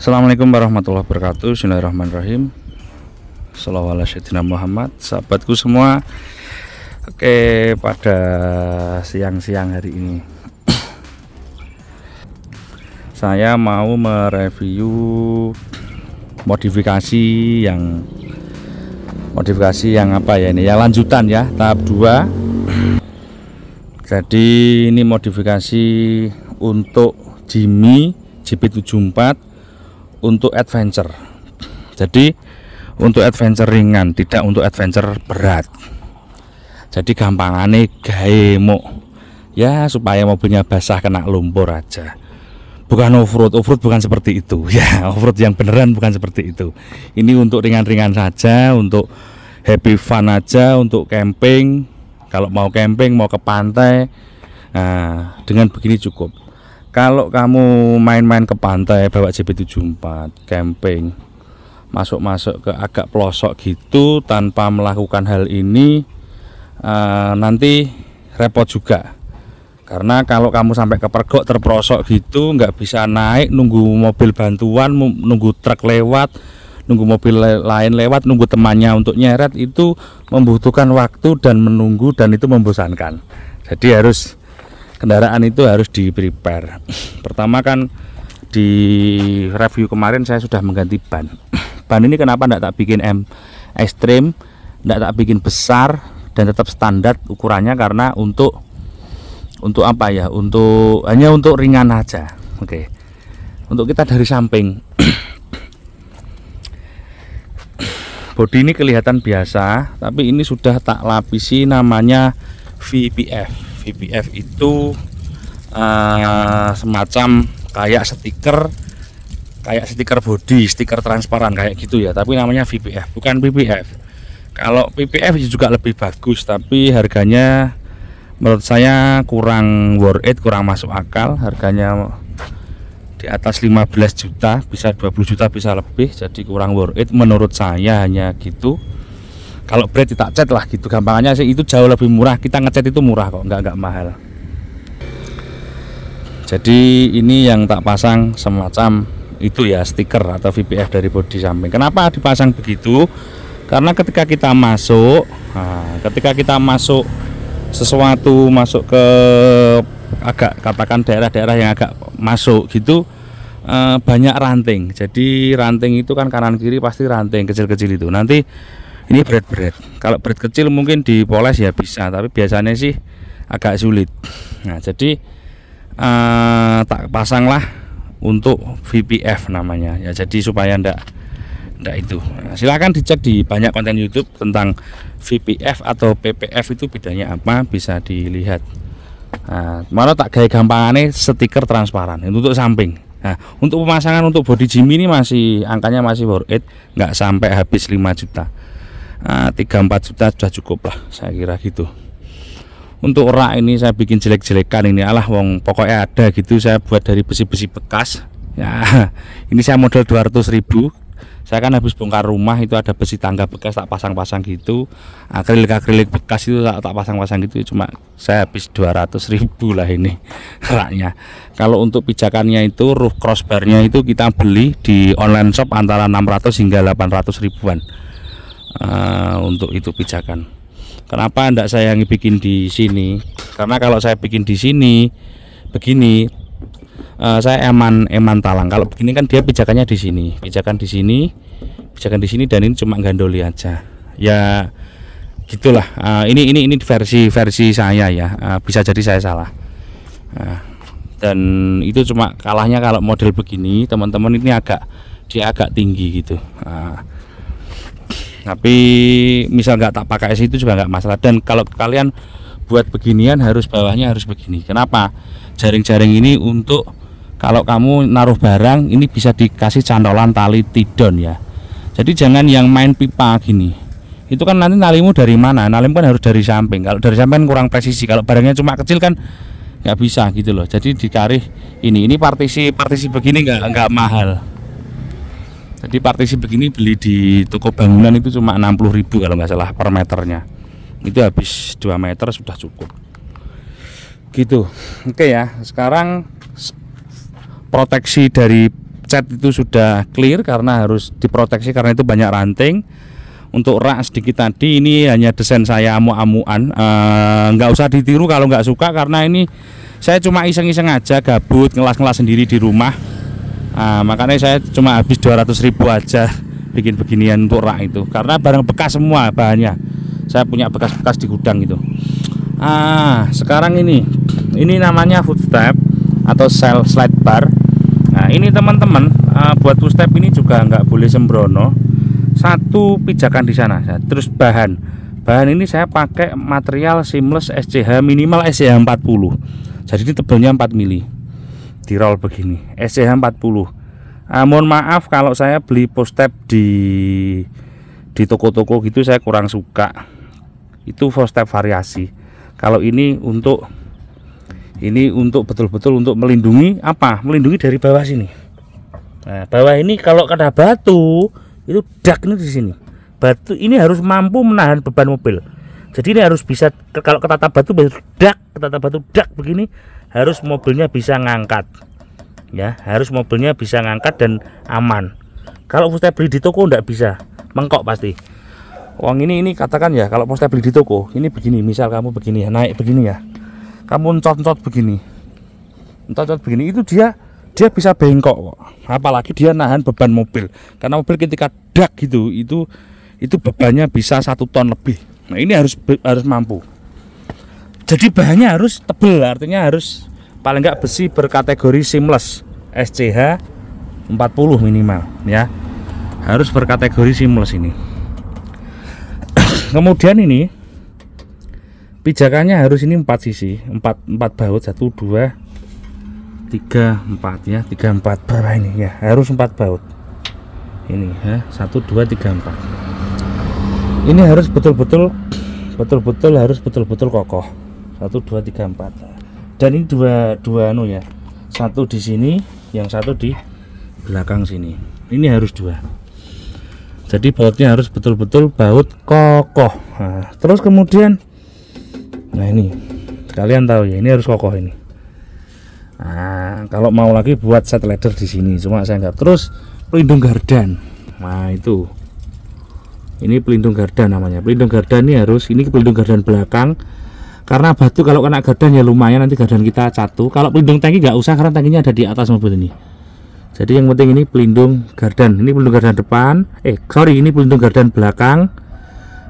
Assalamualaikum warahmatullahi wabarakatuh. Bismillahirrahmanirrahim. Shallallahu alaihi wasallam Muhammad. Sahabatku semua, oke, pada siang-siang hari ini saya mau mereview modifikasi yang apa ya, ini ya, lanjutan ya, tahap 2. Jadi ini modifikasi untuk Jimmy JP74 untuk adventure. Jadi untuk adventure ringan, tidak untuk adventure berat. Jadi gampangane gawe ya supaya mobilnya basah kena lumpur aja. Bukan offroad bukan seperti itu ya. Offroad yang beneran bukan seperti itu. Ini untuk ringan-ringan saja, untuk happy fun aja, untuk camping. Kalau mau camping, mau ke pantai, nah dengan begini cukup. Kalau kamu main-main ke pantai bawa JP74 camping, masuk-masuk ke agak pelosok gitu tanpa melakukan hal ini, nanti repot juga. Karena kalau kamu sampai kepergok terperosok gitu, nggak bisa naik, nunggu mobil bantuan, nunggu truk lewat, nunggu mobil lain lewat, nunggu temannya untuk nyeret, itu membutuhkan waktu dan menunggu, dan itu membosankan. Jadi kendaraan itu harus di prepare. Pertama kan di review kemarin saya sudah mengganti ban. Ban ini kenapa tidak tak bikin ekstrim, tidak tak bikin besar dan tetap standar ukurannya, karena untuk apa ya, hanya untuk ringan aja. Oke, untuk kita dari samping bodi ini kelihatan biasa, tapi ini sudah tak lapisi, namanya VPF. VPF itu semacam kayak stiker bodi, stiker transparan kayak gitu ya, tapi namanya VPF, bukan PPF. Kalau PPF juga lebih bagus, tapi harganya menurut saya kurang worth it, kurang masuk akal. Harganya di atas 15 juta, bisa 20 juta, bisa lebih, jadi kurang worth it menurut saya, hanya gitu. Kalau bread tak cat lah gitu, gampangnya sih, itu jauh lebih murah. Kita ngecat itu murah kok, nggak mahal. Jadi ini yang tak pasang semacam itu ya, stiker atau VPF dari bodi samping. Kenapa dipasang begitu? Karena ketika kita masuk sesuatu, masuk ke agak, katakan daerah-daerah yang agak masuk gitu, banyak ranting. Jadi ranting itu kan kanan kiri pasti ranting kecil-kecil itu. Nanti ini bread. Kalau bread kecil mungkin dipoles ya bisa, tapi biasanya sih agak sulit. Nah, jadi tak pasanglah untuk VPF namanya ya. Jadi supaya ndak itu. Nah, silakan dicek di banyak konten YouTube tentang VPF atau PPF, itu bedanya apa, bisa dilihat. Nah, malah tak gaya gampangane stiker transparan untuk samping. Nah, untuk pemasangan untuk bodi Jimmy ini angkanya masih worth it, nggak sampai habis 5 juta. 3-4 juta sudah cukup lah, saya kira gitu. Untuk rak ini saya bikin jelek-jelekan ini, wong pokoknya ada gitu, saya buat dari besi-besi bekas ya. Ini saya modal 200.000. Saya kan habis bongkar rumah, itu ada besi tangga bekas tak pasang-pasang gitu, akrilik bekas itu tak pasang-pasang gitu, cuma saya habis 200.000 lah ini raknya. Kalau untuk pijakannya itu, roof crossbarnya itu kita beli di online shop antara 600 hingga 800 ribuan. Untuk itu pijakan. Kenapa enggak saya yang bikin di sini? Karena kalau saya bikin di sini begini, saya eman talang. Kalau begini kan dia pijakannya di sini, pijakan di sini, dan ini cuma gandoli aja. Ya gitulah. Ini versi saya ya. Bisa jadi saya salah. Dan itu cuma kalahnya kalau model begini, teman-teman, ini dia agak tinggi gitu. Tapi misal nggak tak pakai itu juga nggak masalah. Dan kalau kalian buat beginian, bawahnya harus begini. Kenapa? Jaring-jaring ini untuk kalau kamu naruh barang, ini bisa dikasih cantolan tali tidon ya. Jadi jangan yang main pipa gini. Itu kan nanti nalimu dari mana? Nalim kan harus dari samping. Kalau dari samping kurang presisi. Kalau barangnya cuma kecil kan nggak bisa gitu loh. Jadi dikarih ini partisi begini nggak mahal. Jadi partisi begini beli di toko bangunan itu cuma 60.000 kalau nggak salah per meternya. Itu habis 2 meter sudah cukup. Gitu. Oke ya. Sekarang proteksi dari cat itu sudah clear karena harus diproteksi karena itu banyak ranting. Untuk rak sedikit tadi ini hanya desain saya amu-amuan, nggak usah ditiru kalau nggak suka, karena ini saya cuma iseng-iseng aja, gabut ngelas-ngelas sendiri di rumah. Makanya saya cuma habis 200.000 aja bikin beginian untuk rak itu, karena barang bekas semua bahannya, saya punya bekas-bekas di gudang gitu. Sekarang ini namanya footstep atau slide bar. Nah ini teman-teman, buat footstep ini juga nggak boleh sembrono. Satu pijakan di sana, terus bahan ini saya pakai material seamless SCH minimal SCH 40. Jadi ini tebalnya 4 mili di roll begini, SCH 40. Mohon maaf kalau saya beli footstep di toko-toko gitu saya kurang suka, itu footstep variasi. Kalau ini untuk betul-betul untuk melindungi melindungi dari bawah sini. Nah bawah ini kalau kena batu itu dak ini di sini. Batu ini harus mampu menahan beban mobil. Jadi ini harus bisa, kalau ketata batu dak begini, harus mobilnya bisa ngangkat. Ya, harus mobilnya bisa ngangkat dan aman. Kalau footstep beli di toko enggak bisa, mengkok pasti. Uang ini katakan ya, kalau footstep beli di toko, ini begini, misal kamu begini ya, naik begini ya. Kamu encot-encot begini. Encot-encot begini itu dia bisa bengkok kok. Apalagi dia nahan beban mobil. Karena mobil ketika dak gitu, itu bebannya bisa 1 ton lebih. Nah, ini harus mampu. Jadi bahannya harus tebal, artinya harus paling enggak besi berkategori seamless SCH 40 minimal ya. Harus berkategori seamless ini. Kemudian ini pijakannya harus ini 4 sisi, 4 baut, 1 2 3 4 ya, 3 4 bawah ini ya, harus 4 baut. Ini ya, 1 2 3 4. Ini harus betul-betul kokoh. 1 2 3 4. Dan ini dua ya. Satu di sini, yang satu di belakang sini. Ini harus 2. Jadi bautnya harus betul-betul baut kokoh. Nah, terus kemudian ini kalian tahu ya, ini harus kokoh ini. Nah, kalau mau lagi buat set ladder di sini, cuma saya enggak. Terus pelindung gardan. Nah, itu. Ini pelindung gardan namanya. Pelindung gardan ini harus, ini pelindung gardan belakang. Karena batu kalau kena gardan ya lumayan, nanti gardan kita catu. Kalau pelindung tangki nggak usah karena tangkinya ada di atas mobil ini. Jadi yang penting ini pelindung gardan. Ini pelindung gardan depan. Ini pelindung gardan belakang.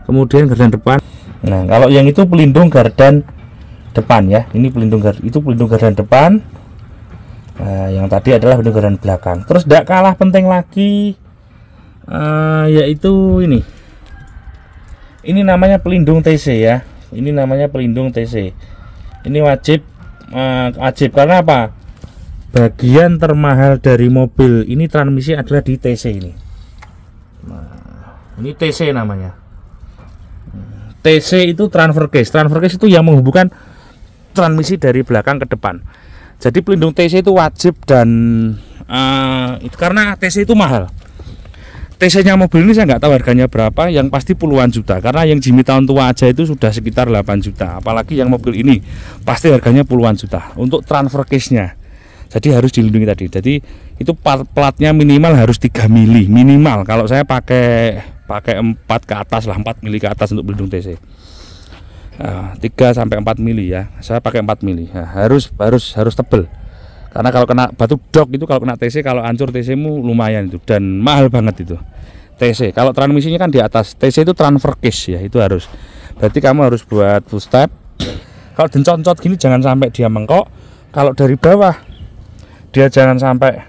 Kemudian gardan depan. Nah, kalau yang itu pelindung gardan depan ya. Ini pelindung gardan depan. Nah, yang tadi adalah pelindung gardan belakang. Terus tidak kalah penting lagi, yaitu ini. Ini namanya pelindung TC ya. Ini namanya pelindung TC. Ini wajib karena apa? Bagian termahal dari mobil ini transmisi adalah di TC ini. Nah, ini TC namanya. TC itu transfer case. Transfer case itu yang menghubungkan transmisi dari belakang ke depan. Jadi pelindung TC itu wajib dan itu karena TC itu mahal. TC-nya mobil ini saya nggak tahu harganya berapa, yang pasti puluhan juta. Karena yang Jimmy tahun tua aja itu sudah sekitar 8 juta. Apalagi yang mobil ini pasti harganya puluhan juta untuk transfer case-nya. Jadi harus dilindungi tadi. Jadi itu platnya minimal harus 3 mili minimal. Kalau saya pakai 4 ke atas lah, 4 mili ke atas untuk pelindung TC. 3 sampai 4 mili ya. Saya pakai 4 mili. Nah, harus tebel. Karena kalau kena batu dok itu, kalau kena TC, kalau hancur TC-mu lumayan itu dan mahal banget itu. TC kalau transmisinya kan di atas, TC itu transfer case ya, itu harus. Berarti kamu harus buat footstep. Kalau dencot-dencot gini jangan sampai dia mengkok. Kalau dari bawah dia jangan sampai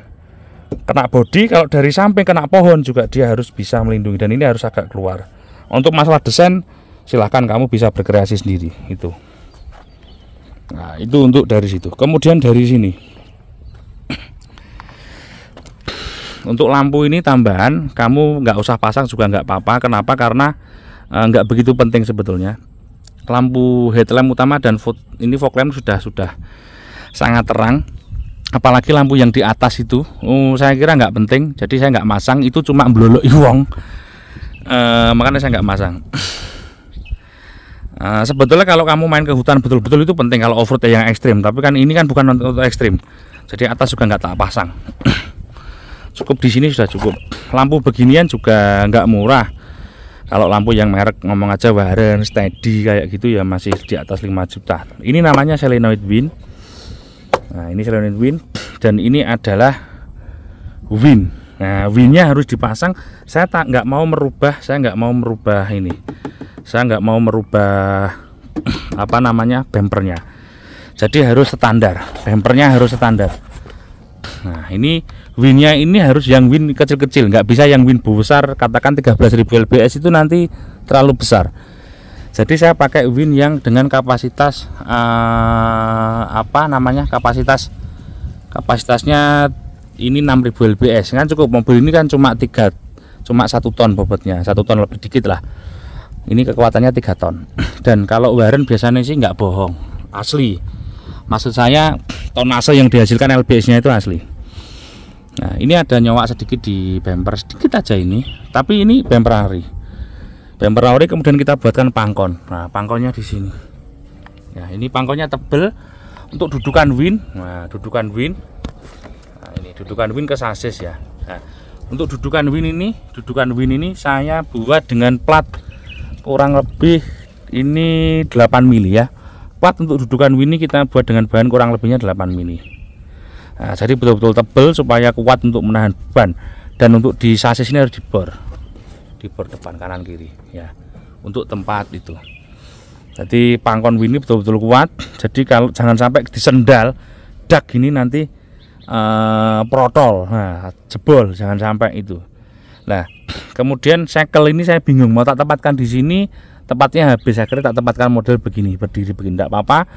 kena bodi. Kalau dari samping kena pohon juga dia harus bisa melindungi, dan ini harus agak keluar. Untuk masalah desain silahkan kamu bisa berkreasi sendiri itu. Nah, itu untuk dari situ. Kemudian dari sini untuk lampu ini tambahan, kamu nggak usah pasang juga nggak apa-apa. Kenapa? Karena nggak begitu penting sebetulnya. Lampu headlamp utama dan fog lamp sudah sangat terang. Apalagi lampu yang di atas itu, saya kira nggak penting. Jadi saya nggak masang, itu cuma meloloki wong. Makanya saya nggak masang. Sebetulnya kalau kamu main ke hutan betul-betul itu penting kalau off-road yang ekstrim. Tapi kan ini kan bukan untuk ekstrim. Jadi atas juga nggak tak pasang. cukup di sini sudah cukup. Lampu beginian juga nggak murah. Kalau lampu yang merek ngomong aja Warren, Steady kayak gitu ya masih di atas 5 juta. Ini namanya solenoid wind. Nah, ini solenoid wind dan ini adalah wind. Nah, windnya harus dipasang. Saya nggak mau merubah ini. Saya nggak mau merubah apa namanya bempernya. Jadi harus standar. Bempernya harus standar. Nah, ini windnya ini harus yang wind kecil-kecil, nggak bisa yang wind besar. Katakan 13.000 lbs itu nanti terlalu besar. Jadi saya pakai wind yang dengan kapasitas kapasitasnya ini 6.000 lbs kan cukup. Mobil ini kan cuma 1 ton bobotnya, 1 ton lebih dikit lah. Ini kekuatannya 3 ton. Dan kalau Warren biasanya sih nggak bohong, asli. Maksud saya tonase yang dihasilkan lbs-nya itu asli. Nah, ini ada nyowak sedikit di bumper, sedikit aja ini. Tapi ini bumper ori. Bumper ori kemudian kita buatkan pangkon. Nah, pangkonnya di sini. Ya, ini pangkonnya tebel untuk dudukan wind. Nah, dudukan wind. Nah, ini dudukan wind ke sasis ya. Nah, untuk dudukan wind ini saya buat dengan plat kurang lebih ini 8 mili ya. Plat untuk dudukan wind ini kita buat dengan bahan kurang lebihnya 8 mili. Nah, jadi betul-betul tebal supaya kuat untuk menahan beban. Dan untuk di sasis ini harus dibor depan kanan kiri ya, untuk tempat itu. Jadi pangkon wind ini betul-betul kuat. Jadi kalau jangan sampai disendal dak ini nanti protol, nah jebol, jangan sampai itu. Nah, kemudian sekel ini saya bingung mau tak tempatkan di sini. Tepatnya habis, akhirnya tak tempatkan model begini, berdiri begini, tidak apa-apa.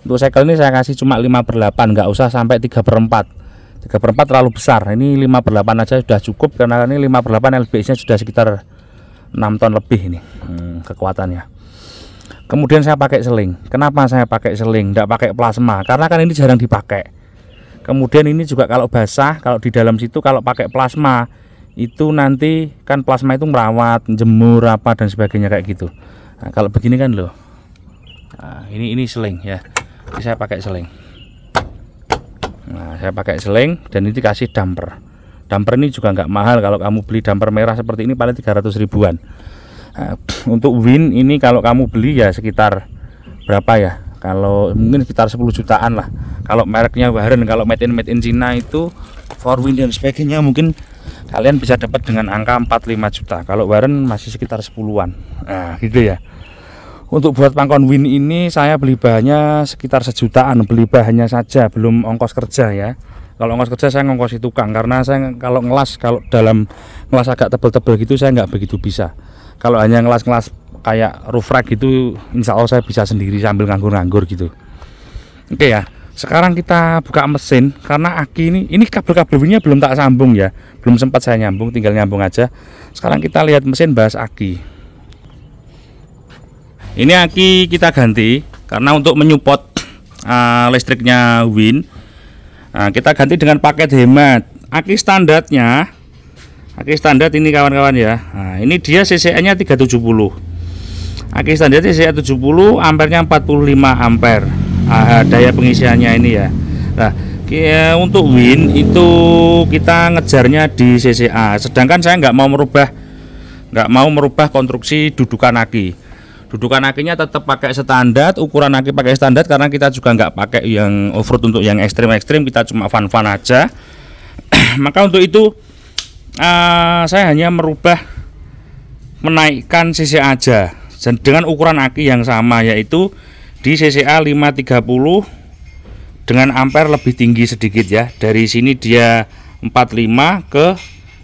Untuk segel ini saya kasih cuma 5/8, nggak usah sampai 3/4. 3/4 terlalu besar. Ini 5/8 aja sudah cukup, karena ini 5/8 lbs nya sudah sekitar 6 ton lebih ini kekuatannya. Kemudian saya pakai seling. Kenapa saya pakai seling, tidak pakai plasma? Karena kan ini jarang dipakai. Kemudian ini juga kalau basah, kalau di dalam situ kalau pakai plasma itu nanti kan plasma itu merawat, jemur apa dan sebagainya kayak gitu. Nah, kalau begini kan loh. Nah, ini seling ya. Ini saya pakai seling. Nah, saya pakai seling dan ini dikasih damper. Damper ini juga nggak mahal. Kalau kamu beli damper merah seperti ini paling 300 ribuan. Nah, untuk wind ini kalau kamu beli ya sekitar berapa ya? Kalau mungkin sekitar 10 jutaan lah. Kalau mereknya Warren, kalau made in China itu for wind dan sebagainya mungkin kalian bisa dapat dengan angka 4-5 juta. Kalau Warren masih sekitar 10-an. Nah, gitu ya. Untuk buat pangkon wind ini saya beli bahannya sekitar 1 jutaan, beli bahannya saja, belum ongkos kerja ya. Kalau ongkos kerja saya ngongkosi tukang, karena saya kalau dalam ngelas agak tebel-tebel gitu saya nggak begitu bisa. Kalau hanya ngelas-ngelas kayak roof rack gitu, insya Allah saya bisa sendiri sambil nganggur-nganggur gitu. Oke ya, sekarang kita buka mesin, karena aki ini kabel-kabel windnya belum tak sambung ya, belum sempat saya nyambung, tinggal nyambung aja. Sekarang kita lihat mesin, bahas aki. Ini aki kita ganti karena untuk menyupport listriknya wind. Nah, kita ganti dengan paket hemat. Aki standar ini kawan-kawan ya. Nah, ini dia CCA-nya 370. Aki standar CCA 70, ampernya 45 ampere. Daya pengisiannya ini ya. Nah, untuk wind itu kita ngejarnya di CCA. Sedangkan saya nggak mau merubah konstruksi dudukan aki. Dudukan akinya tetap pakai standar, ukuran aki pakai standar, karena kita juga nggak pakai yang off-road. Untuk yang ekstrim-ekstrim kita cuma fun-fun aja. Maka untuk itu saya hanya menaikkan CCA aja dan dengan ukuran aki yang sama, yaitu di CCA 530 dengan ampere lebih tinggi sedikit ya. Dari sini dia 45 ke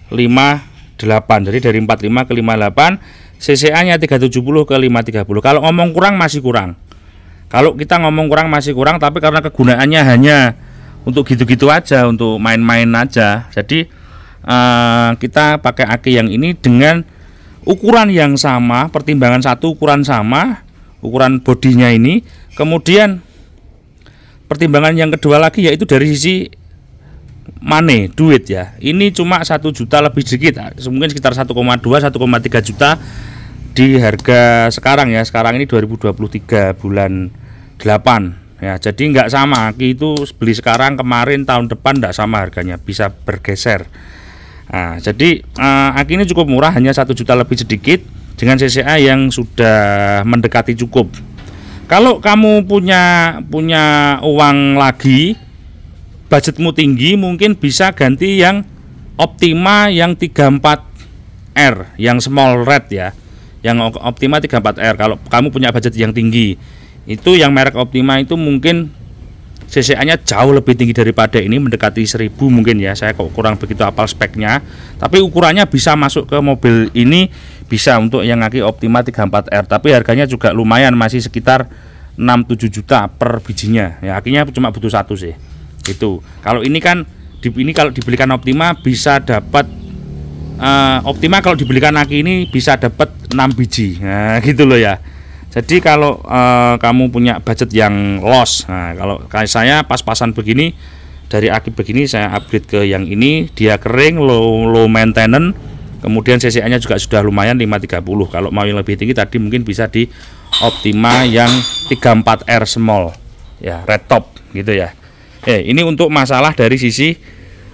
58, jadi dari 45 ke 58. CCA nya 370 ke 530. Kalau ngomong kurang masih kurang. Kalau kita ngomong kurang masih kurang, tapi karena kegunaannya hanya untuk gitu-gitu aja, untuk main-main aja. Jadi kita pakai aki yang ini dengan ukuran yang sama, pertimbangan satu ukuran sama, ukuran bodinya ini. Kemudian pertimbangan yang kedua lagi yaitu dari sisi money, duit ya. Ini cuma 1 juta lebih sedikit, mungkin sekitar 1,2 1,3 juta di harga sekarang ya. Sekarang ini 2023 bulan 8 ya. Jadi nggak sama, aki itu beli sekarang kemarin tahun depan nggak sama harganya, bisa bergeser. Nah, jadi aki ini cukup murah, hanya 1 juta lebih sedikit dengan CCA yang sudah mendekati cukup. Kalau kamu punya uang lagi, budgetmu tinggi, mungkin bisa ganti yang Optima yang 34R, yang small red ya. Yang Optima 34R. Kalau kamu punya budget yang tinggi, itu yang merek Optima itu mungkin CCA-nya jauh lebih tinggi daripada ini, mendekati 1000 mungkin ya. Saya kok kurang begitu hafal speknya, tapi ukurannya bisa masuk ke mobil ini, bisa untuk yang aki Optima 34R. Tapi harganya juga lumayan, masih sekitar 6-7 juta per bijinya. Ya, akinya cuma butuh 1 sih. Gitu. Kalau ini kan ini kalau dibelikan Optima bisa dapat Optima kalau dibelikan aki ini bisa dapat 6 biji. Nah, gitu loh ya. Jadi kalau kamu punya budget yang loss, nah kalau kayak saya pas-pasan begini, dari aki begini saya upgrade ke yang ini, dia kering, low maintenance, kemudian CCA-nya juga sudah lumayan 530. Kalau mau yang lebih tinggi tadi mungkin bisa di Optima yang 34R small ya, red top gitu ya. Ini untuk masalah dari sisi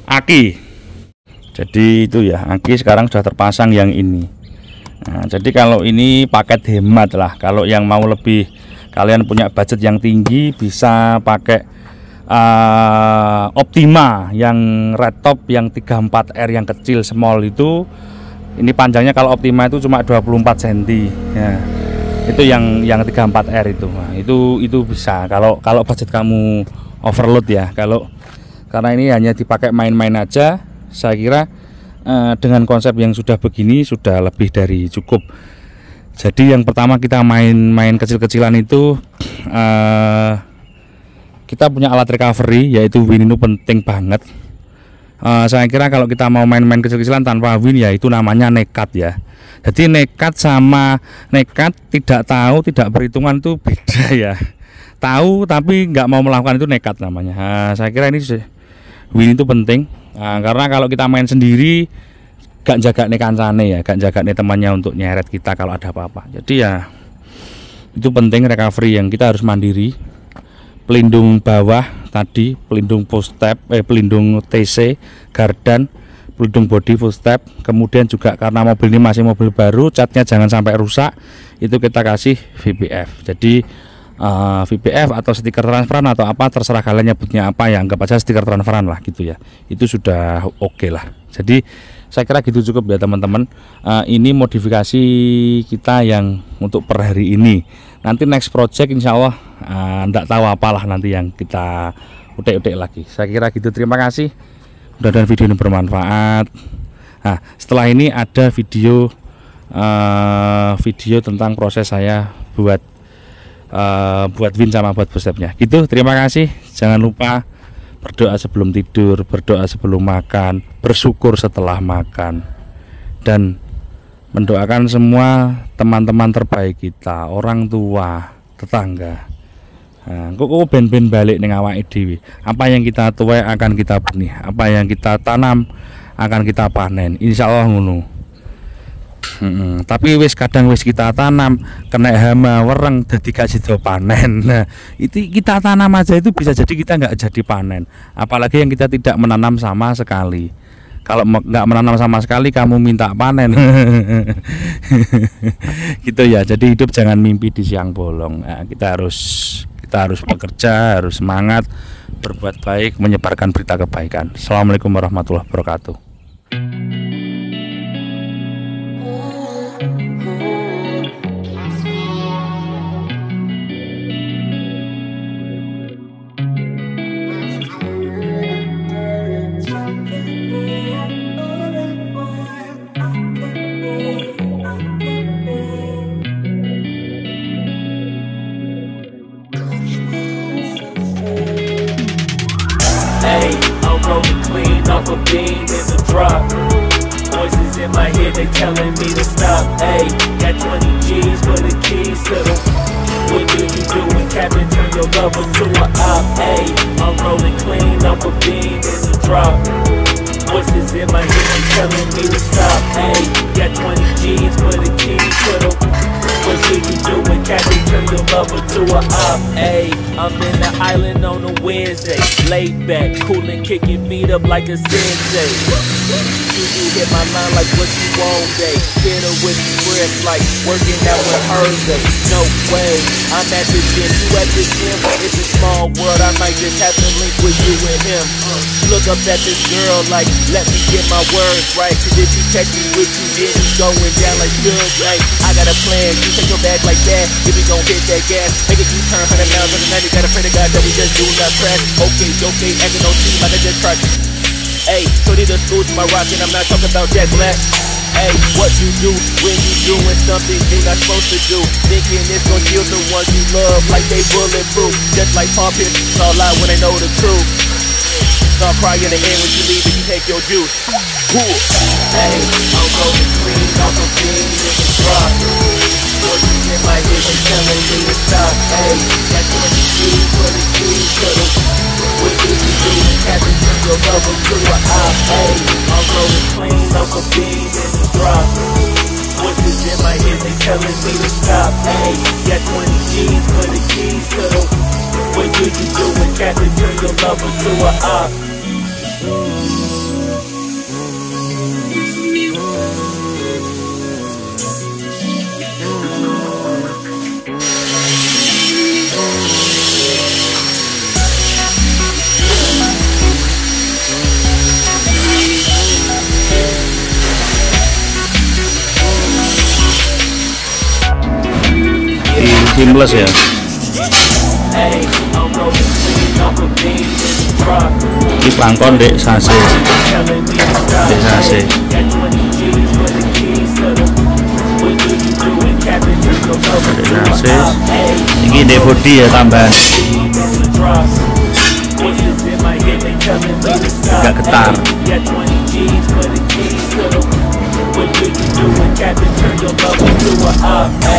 aki. Jadi itu ya, aki sekarang sudah terpasang yang ini. Nah, jadi kalau ini paket hemat lah. Kalau yang mau lebih, kalian punya budget yang tinggi, bisa pakai Optima yang red top yang 34R yang kecil small itu. Ini panjangnya kalau Optima itu cuma 24 cm ya. Itu yang 34R itu. Nah, itu bisa kalau budget kamu overload ya. Karena ini hanya dipakai main-main aja, saya kira dengan konsep yang sudah begini sudah lebih dari cukup. Jadi yang pertama kita main kecil-kecilan itu, kita punya alat recovery yaitu win, itu penting banget. Saya kira kalau kita mau main-main kecil-kecilan tanpa win ya itu namanya nekat ya. Jadi nekat sama nekat tidak tahu, tidak perhitungan itu beda ya. Tahu tapi nggak mau melakukan itu nekat namanya. Saya kira ini win itu penting. Karena kalau kita main sendiri gak jaga nih kancane ya, gak jaga nih temannya untuk nyeret kita kalau ada apa-apa. Jadi ya itu penting recovery yang kita harus mandiri. Pelindung bawah tadi, pelindung post step, pelindung TC, gardan, pelindung body full step. Kemudian juga karena mobil ini masih mobil baru, catnya jangan sampai rusak, itu kita kasih VPF. Jadi VPF atau stiker transferan atau apa, terserah kalian nyebutnya apa ya, anggap aja stiker transferan lah gitu ya. Itu sudah oke lah. Jadi saya kira gitu cukup ya teman-teman. Ini modifikasi kita yang untuk per hari ini. Nanti next project insya Allah enggak tahu apalah nanti yang kita utek-utek lagi. Saya kira gitu, terima kasih. Mudah-mudahan video ini bermanfaat. Nah, setelah ini ada video tentang proses saya buat win sama buat bootstrapnya gitu. Terima kasih. Jangan lupa berdoa sebelum tidur, berdoa sebelum makan, bersyukur setelah makan, dan mendoakan semua teman-teman terbaik kita, orang tua, tetangga. Kok ben balik ning awake dhewe. Apa yang kita tuai akan kita benih, apa yang kita tanam akan kita panen. Insyaallah ngono. Tapi kadang kita tanam kena hama wereng dadi gak sida panen. Nah, itu kita tanam aja itu bisa jadi kita nggak jadi panen. Apalagi yang kita tidak menanam sama sekali. Kalau nggak menanam sama sekali kamu minta panen. Gitu ya. Jadi hidup jangan mimpi di siang bolong. Nah, kita harus bekerja, harus semangat, berbuat baik, menyebarkan berita kebaikan. Assalamualaikum warahmatullahi wabarakatuh. Off a beam in the drop. Voices in my head, they telling me to stop. Hey, got 20 G's for the keys to the. What do you do when Captain turn your lover to a op? Hey, I'm rolling clean off a beam in the drop. Voices in my head, they telling me to stop. Hey, got 20 G's for the keys to the. What do you do when Captain turn your lover to a op. Ayy, I'm in the island on a Wednesday, laid back, coolin', kicking feet up like a sensei. You hit my line like what you want, day. Hit her with the script like working out with her, day. No way, I'm at the gym, you at the gym. It's a small world, I might just have to link with you and him. Look up at this girl like, let me get my words right. Cause if you catch me with you, then it's going down like good, right? I got a plan, you take your bag like that. If we gon' hit that gas, make it U-turn 100 miles on the night. You gotta pray to God that we just do not crash. Okay, acting on team like I just tried. Ayy, so need a school to my rock, and I'm not talking about Jack Black. Ayy, what you do when you doing something you're not supposed to do? Thinking it's gon' kill the ones you love like they bulletproof. Just like Paul Pierce, it's all out when they know the truth. Start crying in the end when you leave and you take your juice. Cool. Ayy, I'm going clean, off the beam, in the drop. Voices in my head, they telling me to stop. Ayy, that's when you choose for the keys to the. What do you do when Captain turn your lover to a op? Ayy, I'm rolling clean, off the beam, in the drop. Voices in my head, they telling me to stop. Ayy, got 20 G's for the keys to the. What do you do when Captain turn your lover to a op? Seamless ya. Ini pelangkon dek sase. Dek sase. Dek sase. Ini dek body ya tambahan. Agak getar. What do you do when Captain turn your love into a op?